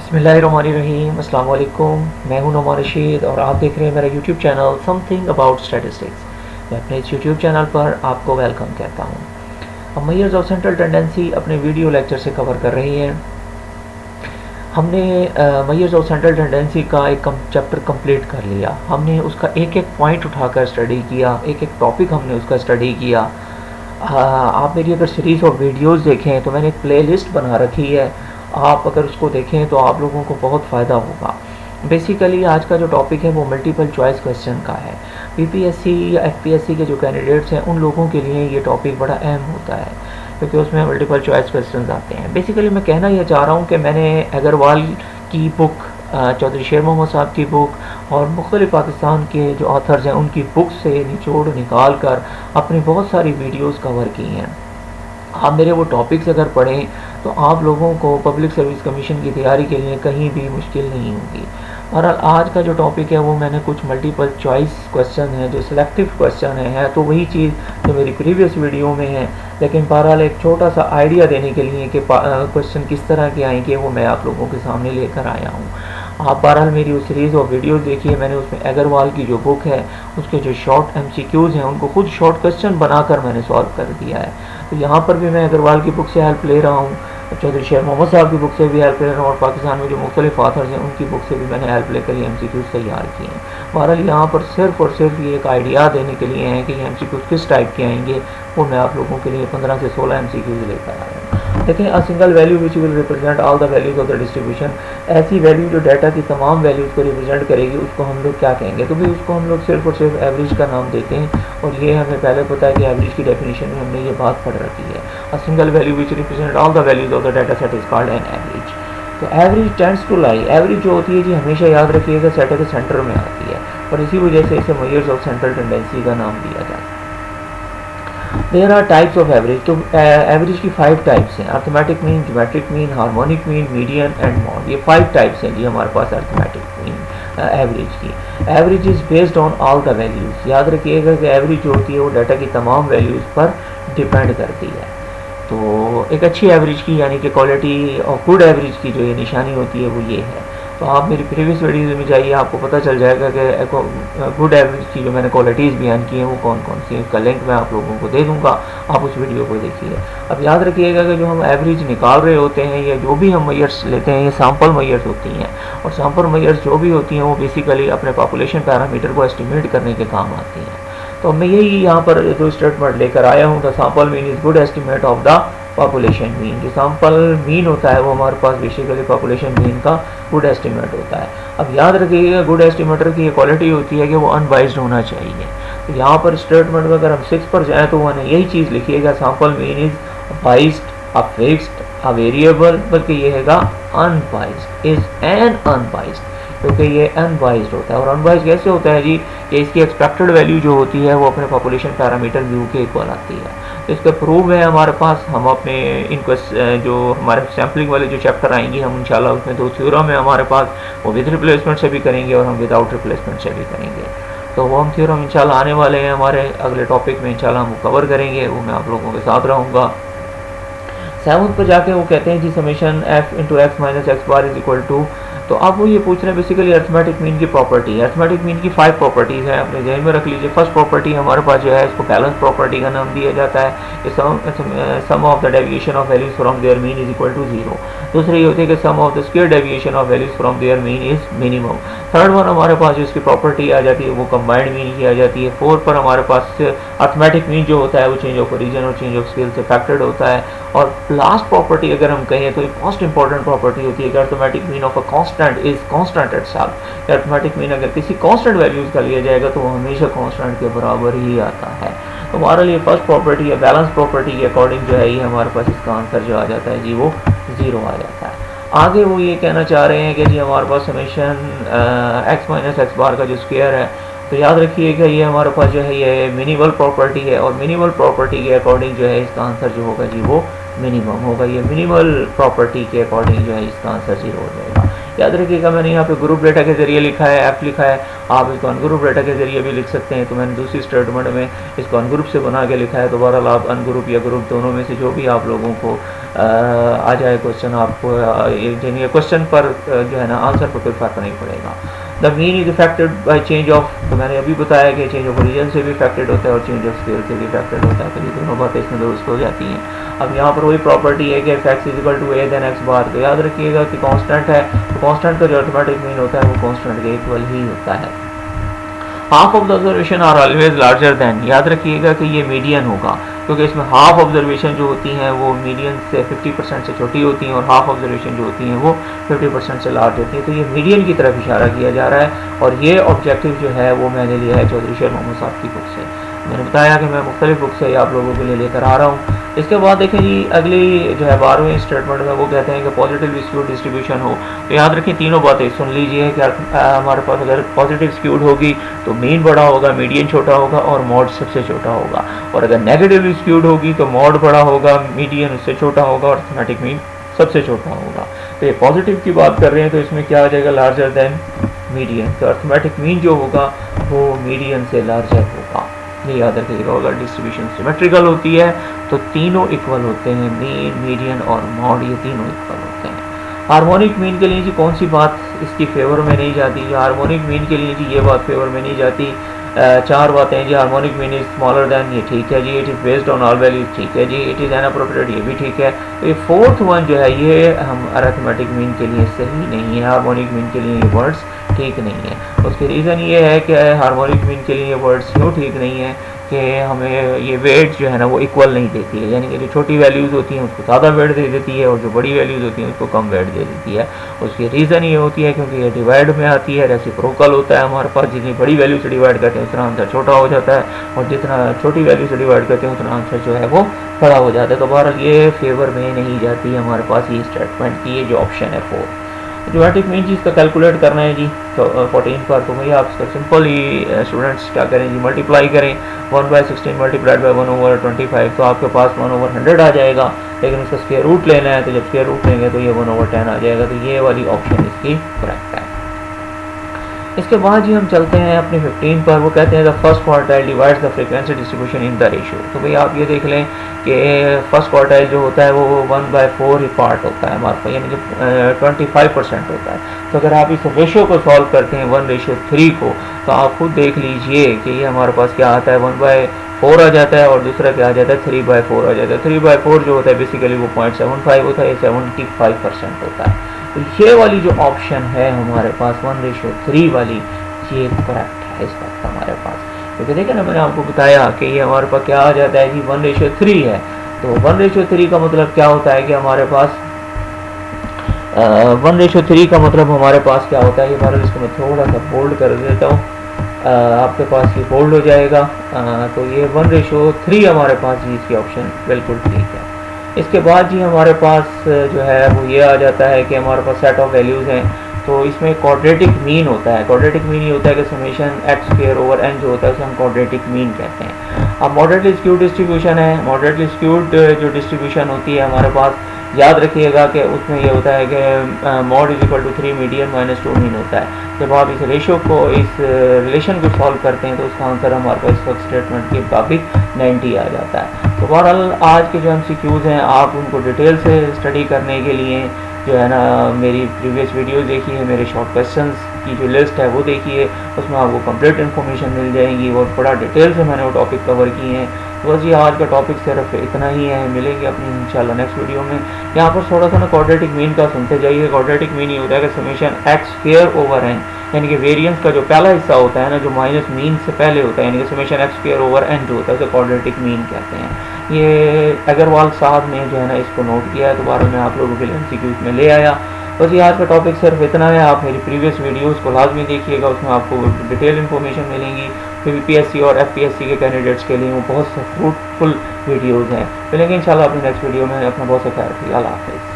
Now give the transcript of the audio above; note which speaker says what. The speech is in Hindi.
Speaker 1: बिस्मिल्लाहिर्रहमानिर्रहीम अस्सलाम वालेकुम। मैं हूं नौमान रशीद और आप देख रहे हैं मेरा YouTube channel something about statistics. मैं अपने इस यूट्यूब चैनल पर आपको वेलकम कहता हूं। हम मेजर्स ऑफ सेंट्रल टेंडेंसी अपने वीडियो लेक्चर से कवर कर रही हैं। हमने मेजर्स ऑफ सेंट्रल टेंडेंसी का एक चैप्टर कंप्लीट कर लिया। हमने उसका एक एक पॉइंट उठाकर स्टडी किया, एक एक टॉपिक हमने उसका स्टडी किया। आप मेरी अगर सीरीज़ ऑफ वीडियोस देखें तो मैंने एक प्लेलिस्ट बना रखी है। आप अगर उसको देखें तो आप लोगों को बहुत फ़ायदा होगा। बेसिकली आज का जो टॉपिक है वो मल्टीपल चॉइस क्वेश्चन का है। पीपीएससी या एफपीएससी के जो कैंडिडेट्स हैं उन लोगों के लिए ये टॉपिक बड़ा अहम होता है, क्योंकि उसमें मल्टीपल चॉइस क्वेश्चन आते हैं। बेसिकली मैं कहना ये चाह रहा हूँ कि मैंने अग्रवाल की बुक, चौधरी शेर मोहम्मद साहब की बुक और मुख्तलिफ पाकिस्तान के जो ऑथर्स हैं उनकी बुक से निचोड़ निकाल कर अपनी बहुत सारी वीडियोस कवर की हैं। आप मेरे वो टॉपिक्स अगर पढ़ें तो आप लोगों को पब्लिक सर्विस कमीशन की तैयारी के लिए कहीं भी मुश्किल नहीं होगी। और आज का जो टॉपिक है वो मैंने कुछ मल्टीपल चॉइस क्वेश्चन है, जो सिलेक्टिव क्वेश्चन है तो वही चीज़ जो मेरी प्रीवियस वीडियो में है, लेकिन बहरहाल एक छोटा सा आइडिया देने के लिए कि क्वेश्चन किस तरह के आएंगे वो मैं आप लोगों के सामने लेकर आया हूँ। आप बहरहाल मेरी उस सीरीज़ और वीडियोज़ देखिए। मैंने उसमें अग्रवाल की जो बुक है उसके जो शॉर्ट MCQs हैं उनको खुद शॉर्ट क्वेश्चन बनाकर मैंने सॉल्व कर दिया है। तो यहाँ पर भी मैं अग्रवाल की बुक से हेल्प ले रहा हूँ, चौधरी शेर मोहम्मद साहब की बुक से भी हेल्प ले रहा हूँ और पाकिस्तान में जो मुख्तलिफ ऑथर्स हैं उनकी बुक से भी मैंने हेल्प लेकर ये MCQs तैयार किए हैं। बहरहाल यहाँ पर सिर्फ और सिर्फ ये एक आइडिया देने के लिए है कि ये MCQs किस टाइप के आएंगे, वो मैं आप लोगों के लिए 15 से 16 MCQs लेकर आया हूँ। देखें, अ single value which will represent all the values of the distribution, ऐसी वैल्यू जो डाटा की तमाम वैल्यूज़ को रिप्रेजेंट करेगी उसको हम लोग क्या कहेंगे? तो भी उसको हम लोग सिर्फ और सिर्फ एवरेज का नाम देते हैं, और ये हमें पहले पता है कि एवरेज की डेफिनेशन में हमने ये बात पढ़ रखी है। A single value which represent all the values of the data set is called an average. तो average tends to lie, average जो होती है जी हमेशा याद रखिएगा सेट के सेंटर में आती है, और इसी वजह से इसे मेजर्स ऑफ सेंट्रल टेंडेंसी का नाम दिया जाता है। There are types of average. तो एवरेज की 5 टाइप्स हैं, arithmetic mean, geometric mean, harmonic mean, median and mode. ये 5 टाइप्स हैं जी हमारे पास अर्थमेटिक मीन एवरेज की। Average is based on all the values. याद रखिएगा कि एवरेज जो होती है वो डाटा की तमाम वैल्यूज़ पर डिपेंड करती है। तो एक अच्छी एवरेज की यानी कि क्वालिटी और गुड एवरेज की जो ये निशानी होती है वो ये है। तो आप मेरी प्रीवियस वीडियोज़ में जाइए, आपको पता चल जाएगा कि गुड एवरेज की जो मैंने क्वालिटीज़ बयान की हैं वो कौन कौन सी हैं। उसका लिंक मैं आप लोगों को दे दूंगा, आप उस वीडियो को देखिए। अब याद रखिएगा कि जो हम एवरेज निकाल रहे होते हैं या जो भी हम मेजर्स लेते हैं ये सैम्पल मेजर्स होती हैं, और सैम्पल मेजर्स जो भी होती हैं वो बेसिकली अपने पॉपुलेशन पैरामीटर को एस्टिमेट करने के काम आती हैं। तो मैं यही यहाँ पर जो स्टेटमेंट लेकर आया हूँ, the sample mean is good estimate of the population mean. जो सैम्पल मीन होता है वो हमारे पास बेसिकली पॉपुलेशन मीन का गुड एस्टिमेट होता है। अब याद रखिएगा गुड एस्टिमेटर की ये क्वालिटी होती है कि वो अनबाइज्ड होना चाहिए। तो यहाँ पर स्टेटमेंट में अगर हम 6 पर जाएँ तो वहाँ यही चीज़ लिखिएगा, sample mean is biased, a fixed, a variable, बल्कि ये हैगा अनबाइज्ड, इज़ एन अनबाइज्ड, क्योंकि ये अनबाइज्ड होता है। और अनबाइज्ड कैसे होता है जी, कि इसकी एक्सपेक्टेड वैल्यू जो होती है वो अपने पॉपुलेशन पैरामीटर व्यू के इक्वल आती है। तो इसका प्रूफ है हमारे पास। हम अपने इनको जो हमारे सैम्पलिंग वाले जो चैप्टर आएंगे हम इंशाल्लाह उसमें 2 थ्योरम है हमारे पास, वो विद रिप्लेसमेंट से भी करेंगे और हम विदाउट रिप्लेसमेंट से भी करेंगे। तो वो हम थ्योरम इंशाल्लाह आने वाले हैं हमारे अगले टॉपिक में, इंशाल्लाह हम कवर करेंगे, वो मैं आप लोगों के साथ रहूँगा। 7 पर जाके वो कहते हैं जी summation f into x minus x bar is equal to. तो आप वो ये पूछ रहे हैं बेसिकली अर्थमेटिक मीन की प्रॉपर्टी है। अर्थमेटिक मीन की 5 प्रॉपर्टीज़ हैं, अपने जहन में रख लीजिए। फर्स्ट प्रॉपर्टी हमारे पास जो है इसको बैलेंस प्रॉपर्टी का नाम दिया जाता है। Sum of the deviation of values from their mean is equal to 0। दूसरी होती है कि sum of the square deviation of values from their mean is minimum. Third one हमारे पास जो इसकी प्रॉपर्टी आ जाती है वो कंबाइंड मीन की आ जाती है। 4 पर हमारे पास अर्थमेटिक मीन जो होता है वो चेंज ऑफ ओरिजिन और चेंज ऑफ स्केल से फैक्टर्ड होता है। और लास्ट प्रॉपर्टी अगर हम कहें तो एक मोस्ट इंपॉर्टेंट प्रॉपर्टी होती है कि arithmetic mean of a constant is constant itself. Arithmetic mean अगर किसी कांस्टेंट वैल्यूज का लिया जाएगा तो वो हमेशा कांस्टेंट के बराबर ही आता है। तो हमारे लिए फर्स्ट प्रॉपर्टी या बैलेंस प्रॉपर्टी के अकॉर्डिंग जो है ये हमारे पास इसका आंसर जो आ जाता है जी वो 0 आ जाता है। आगे वो ये कहना चाह रहे हैं कि जी हमारे पास समेशन एक्स माइनस एक्स बार का जो स्क्वायर है, तो याद रखिएगा ये हमारे पास जो है ये मिनिमल प्रॉपर्टी है, और मिनिमल प्रॉपर्टी के अकॉर्डिंग जो है इसका आंसर जो होगा जी वो मिनिमम होगा। ये मिनिमल प्रॉपर्टी के अकॉर्डिंग जो है इसका आंसर 0 हो जाएगा। याद रखिएगा मैंने यहाँ पे ग्रुप डेटा के जरिए लिखा है, एफ लिखा है, आप इसको अनग्रुप डेटा के जरिए भी लिख सकते हैं। तो मैंने दूसरी स्टेटमेंट में इसको अनग्रुप से बना के लिखा है। तो बहरहाल आप अनग्रुप या ग्रुप दोनों में से जो भी आप लोगों को आ जाए क्वेश्चन, आपको यानी क्वेश्चन पर जो है ना आंसर पर कोई फर्क नहीं पड़ेगा। The mean is affected by change of, तो मैंने अभी बताया कि चेंज ऑफ ओरिजिन से भी इफेक्टेड होता है और चेंज ऑफ स्केल से भी इफेक्टेड होता है। तो ये दोनों बातें इसमें दुरुस्त हो जाती हैं। अब यहाँ पर वही प्रॉपर्टी है कि f x is equal to a then x bar. तो याद रखिएगा कि कांस्टेंट है, तो कांस्टेंट का जो अर्थमेटिक मीन होता है वो कांस्टेंट के इक्वल ही होता है। Half of the observation are always larger than, याद रखिएगा कि ये मीडियन होगा, क्योंकि इसमें हाफ ऑब्जर्वेशन जो होती हैं वो मीडियन से 50% से छोटी होती हैं और हाफ ऑब्जर्वेशन जो होती हैं वो 50% से लार्ज होती हैं। तो ये मीडियन की तरफ इशारा किया जा रहा है और ये ऑब्जेक्टिव जो है वो मैंने लिया है चौधरी शेर मोहम्मद साहब की बुक से। मैंने बताया कि मैं मुख्तलिफ बुक से आप लोगों के लिए लेकर आ रहा हूँ। इसके बाद देखें जी अगली जो है 12वें स्टेटमेंट में वो कहते हैं कि पॉजिटिव स्क्यूड डिस्ट्रीब्यूशन हो। तो याद रखें तीनों बातें सुन लीजिए कि हमारे पास अगर पॉजिटिव स्क्यूड होगी तो मीन बड़ा होगा, मीडियन छोटा होगा और मॉड सबसे छोटा होगा, और अगर नेगेटिव स्क्यूड होगी तो मॉड बड़ा होगा, मीडियन उससे छोटा होगा और अर्थमेटिक मीन सबसे छोटा होगा। तो ये पॉजिटिव की बात कर रहे हैं तो इसमें क्या आ जाएगा, लार्जर देन मीडियन। तो अर्थमेटिक मीन जो होगा वो मीडियन से लार्जर होगा। ये याद रखिएगा। अगर डिस्ट्रीब्यूशन सिमेट्रिकल होती है तो तीनों इक्वल होते हैं, मीन, मीडियन और मॉड, ये तीनों इक्वल होते हैं। हार्मोनिक मीन के लिए जी कौन सी बात इसकी फेवर में नहीं जाती? हार्मोनिक मीन के लिए जी ये बात फेवर में नहीं जाती। चार बातें हैं जी। Harmonic mean is smaller than, ये ठीक है जी। It is based on all values, ठीक है जी। इट इज़ इनअप्रोप्रिएट, ये भी ठीक है। तो ये फोर्थ वन जो है ये हम अरिथमेटिक मीन के लिए सही नहीं है, हार्मोनिक मीन के लिए ये वर्ड्स ठीक नहीं है। उसकी रीज़न ये है कि हार्मोनिक मीन के लिए ये वर्ड्स क्यों ठीक नहीं है कि हमें ये वेट जो है ना वो इक्वल नहीं देती है, यानी कि जो छोटी वैल्यूज़ होती हैं उसको ज़्यादा वेट दे देती है और जो बड़ी वैल्यूज़ होती हैं उसको कम वेट दे देती है। उसकी रीज़न ये होती है क्योंकि ये डिवाइड में आती है, रेसिप्रोकल होता है हमारे पास। जितनी बड़ी वैल्यू से डिवाइड करते हैं उतना आंसर छोटा हो जाता है और जितना छोटी वैल्यू से डिवाइड करते हैं उतना आंसर जो है वो बड़ा हो जाता है। तो बहरहाल ये फेवर में नहीं जाती हमारे पास ये स्टेटमेंट की, ये जो ऑप्शन है 4। ज्योमेट्रिक मीन जी इसका कैलकुलेट करना है जी 14 पर। तो भैया आप इसका सिंपल ही स्टूडेंट्स क्या करें जी, मल्टीप्लाई करें 1/16 मल्टीप्लाइड बाय 1/25, तो आपके पास 1/100 आ जाएगा। लेकिन उसका स्क्वायर रूट लेना है तो जब स्क्वायर रूट लेंगे तो ये 1/10 आ जाएगा। तो ये वाली ऑप्शन इसकी करेक्ट है। इसके बाद जी हम चलते हैं अपने 15 पर। वो कहते हैं the first quartile divides the frequency distribution in the ratio. तो भाई आप ये देख लें कि फर्स्ट क्वार्टाइल जो होता है वो 1/4 पार्ट होता है हमारे पास, यानी कि 25% होता है। तो अगर आप इस रेशियो को सॉल्व करते हैं 1:3 को, तो आप खुद देख लीजिए कि ये हमारे पास क्या आता है, 1/4 आ जाता है और दूसरा क्या आ जाता है, 3/4 आ जाता है। 3/4 जो होता है बेसिकली वो 0.75 होता है, ये 75% होता है। तो ये वाली जो ऑप्शन है हमारे पास 1:3 वाली, ये करेक्ट है इस वक्त हमारे पास। क्योंकि देखिए ना मैंने आपको बताया कि ये हमारे पास क्या आ जाता है जी 1:3 है। तो 1:3 का मतलब क्या होता है कि हमारे पास 1:3 का मतलब हमारे पास क्या होता है, ये हमारे इसको मैं थोड़ा सा बोल्ड कर देता हूँ, आपके पास ये बोल्ड हो जाएगा। तो ये 1:3 हमारे पास जी इसकी ऑप्शन बिल्कुल ठीक है। इसके बाद जी हमारे पास जो है वो ये आ जाता है कि हमारे पास सेट ऑफ वैल्यूज़ हैं। तो इसमें क्वाड्रेटिक मीन होता है। क्वाड्रेटिक मीन ये होता है कि समेशन x² n जो होता है उसे हम क्वाड्रेटिक मीन कहते हैं। अब मॉडरेटली स्क्यूड डिस्ट्रीब्यूशन है। मॉडरेटली स्क्यूड जो डिस्ट्रीब्यूशन होती है हमारे पास, याद रखिएगा कि उसमें ये होता है कि mode is equal to 3 median - 2 mean होता है। जब आप इस रेशियो को, इस रिलेशन को सॉल्व करते हैं तो उसका आंसर हमारे पास इस वक्त स्टेटमेंट के मुताबिक 90 आ जाता है। तो बहरहाल आज के जो MCQs हैं आप उनको डिटेल से स्टडी करने के लिए जो है ना मेरी प्रीवियस वीडियोस देखिए, मेरे शॉर्ट क्वेश्चंस की जो लिस्ट है वो देखिए, उसमें आपको कंप्लीट इन्फॉर्मेशन मिल जाएगी और बड़ा डिटेल से मैंने वो टॉपिक कवर किए हैं। तो बस ये आज का टॉपिक सिर्फ इतना ही है। मिलेंगे अपनी इंशाल्लाह नेक्स्ट वीडियो में। यहाँ पर थोड़ा सा ना क्वाड्रेटिक मीन का सुनते जाइए। क्वाड्रेटिक मीन ये होता है कि समेशन x²/n, यानी कि वेरिएंस का जो पहला हिस्सा होता है ना, जो माइनस मीन से पहले होता है, यानी कि समेशन x²/n जो होता है उसे क्वाड्रेटिक मीन कहते हैं। ये अग्रवाल साहब ने जो है ना इसको नोट किया है, दोबारा मैं आप लोगों के लिए MCQs में ले आया। बस ये आज का टॉपिक सिर्फ इतना है। आप मेरी प्रीवियस वीडियोस को लाजमी देखिएगा, उसमें आपको डिटेल इन्फॉर्मेशन मिलेंगी। PPSC और FPSC के कैंडिडेट्स के लिए वो बहुत से फ्रूटफुल वीडियोज़ हैं। मिलेंगे इंशाल्लाह अपनी नेक्स्ट वीडियो में। अपना बहुत सा ख्याल रखिए। अल्लाह हाफ़िज़।